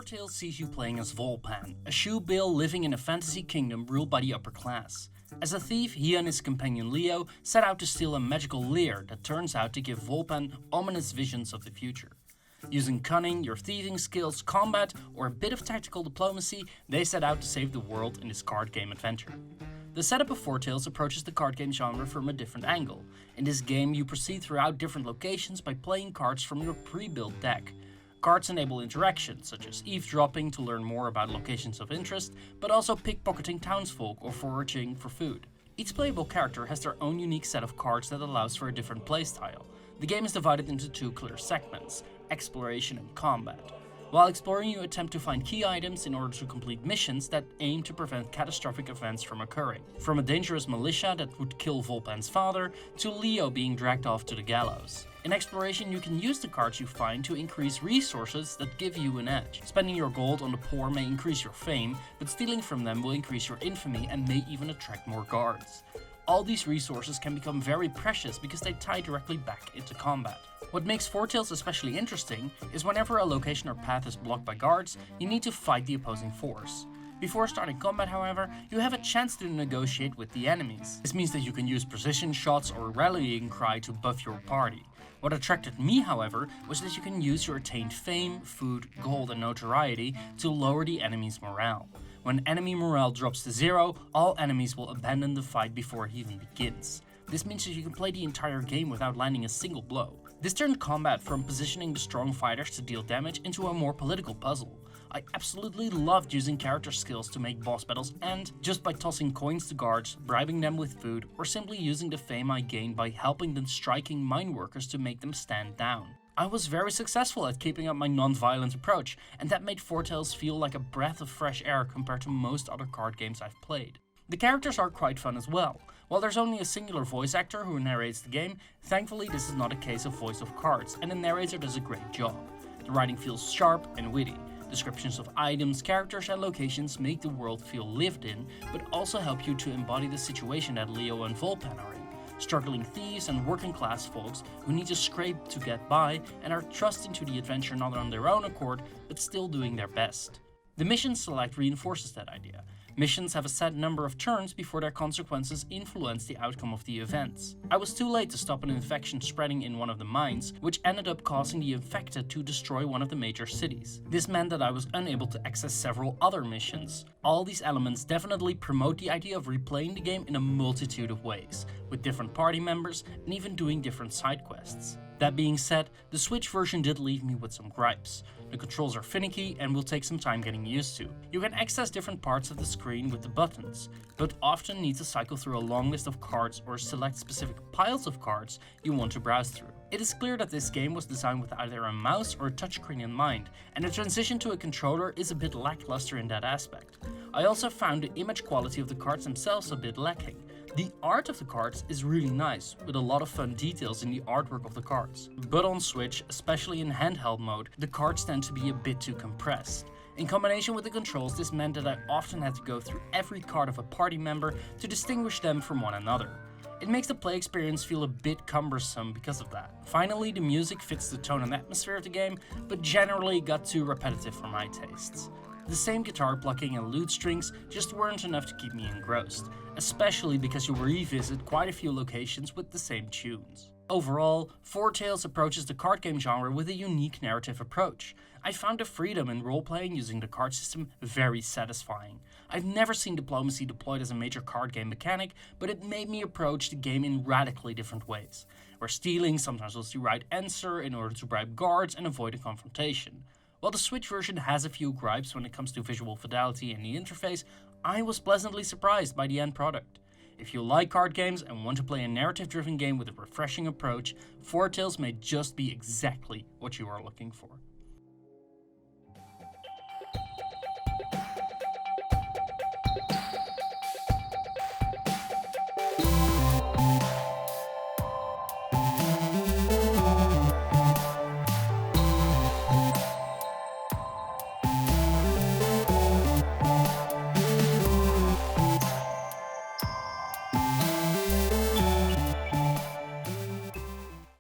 Foretales sees you playing as Volpan, a shoebill living in a fantasy kingdom ruled by the upper class. As a thief, he and his companion Leo set out to steal a magical lyre that turns out to give Volpan ominous visions of the future. Using cunning, your thieving skills, combat, or a bit of tactical diplomacy, they set out to save the world in this card game adventure. The setup of Foretales approaches the card game genre from a different angle. In this game, you proceed throughout different locations by playing cards from your pre-built deck. Cards enable interaction, such as eavesdropping to learn more about locations of interest, but also pickpocketing townsfolk or foraging for food. Each playable character has their own unique set of cards that allows for a different playstyle. The game is divided into two clear segments, exploration and combat. While exploring, you attempt to find key items in order to complete missions that aim to prevent catastrophic events from occurring. From a dangerous militia that would kill Volpan's father, to Leo being dragged off to the gallows. In exploration, you can use the cards you find to increase resources that give you an edge. Spending your gold on the poor may increase your fame, but stealing from them will increase your infamy and may even attract more guards. All these resources can become very precious because they tie directly back into combat. What makes Foretales especially interesting is whenever a location or path is blocked by guards, you need to fight the opposing force. Before starting combat, however, you have a chance to negotiate with the enemies. This means that you can use precision shots or rallying cry to buff your party. What attracted me, however, was that you can use your attained fame, food, gold and notoriety to lower the enemy's morale. When enemy morale drops to 0, all enemies will abandon the fight before it even begins. This means that you can play the entire game without landing a single blow. This turned combat from positioning the strong fighters to deal damage into a more political puzzle. I absolutely loved using character skills to make boss battles and just by tossing coins to guards, bribing them with food, or simply using the fame I gained by helping the striking mine workers to make them stand down. I was very successful at keeping up my non-violent approach, and that made Foretales feel like a breath of fresh air compared to most other card games I've played. The characters are quite fun as well. While there's only a singular voice actor who narrates the game, thankfully this is not a case of voice of cards, and the narrator does a great job. The writing feels sharp and witty. Descriptions of items, characters and locations make the world feel lived in, but also help you to embody the situation that Leo and Volpan are in. Struggling thieves and working class folks who need to scrape to get by and are thrust into the adventure not on their own accord, but still doing their best. The mission select reinforces that idea. Missions have a set number of turns before their consequences influence the outcome of the events. I was too late to stop an infection spreading in one of the mines, which ended up causing the infected to destroy one of the major cities. This meant that I was unable to access several other missions. All these elements definitely promote the idea of replaying the game in a multitude of ways, with different party members and even doing different side quests. That being said, the Switch version did leave me with some gripes. The controls are finicky and will take some time getting used to. You can access different parts of the screen with the buttons, but often need to cycle through a long list of cards or select specific piles of cards you want to browse through. It is clear that this game was designed with either a mouse or a touchscreen in mind, and the transition to a controller is a bit lackluster in that aspect. I also found the image quality of the cards themselves a bit lacking. The art of the cards is really nice, with a lot of fun details in the artwork of the cards. But on Switch, especially in handheld mode, the cards tend to be a bit too compressed. In combination with the controls, this meant that I often had to go through every card of a party member to distinguish them from one another. It makes the play experience feel a bit cumbersome because of that. Finally, the music fits the tone and atmosphere of the game, but generally got too repetitive for my tastes. The same guitar plucking and lute strings just weren't enough to keep me engrossed, especially because you revisit quite a few locations with the same tunes. Overall, Foretales approaches the card game genre with a unique narrative approach. I found the freedom in role-playing using the card system very satisfying. I've never seen diplomacy deployed as a major card game mechanic, but it made me approach the game in radically different ways, where stealing sometimes was the right answer in order to bribe guards and avoid a confrontation. While the Switch version has a few gripes when it comes to visual fidelity and the interface, I was pleasantly surprised by the end product. If you like card games and want to play a narrative-driven game with a refreshing approach, Foretales may just be exactly what you are looking for.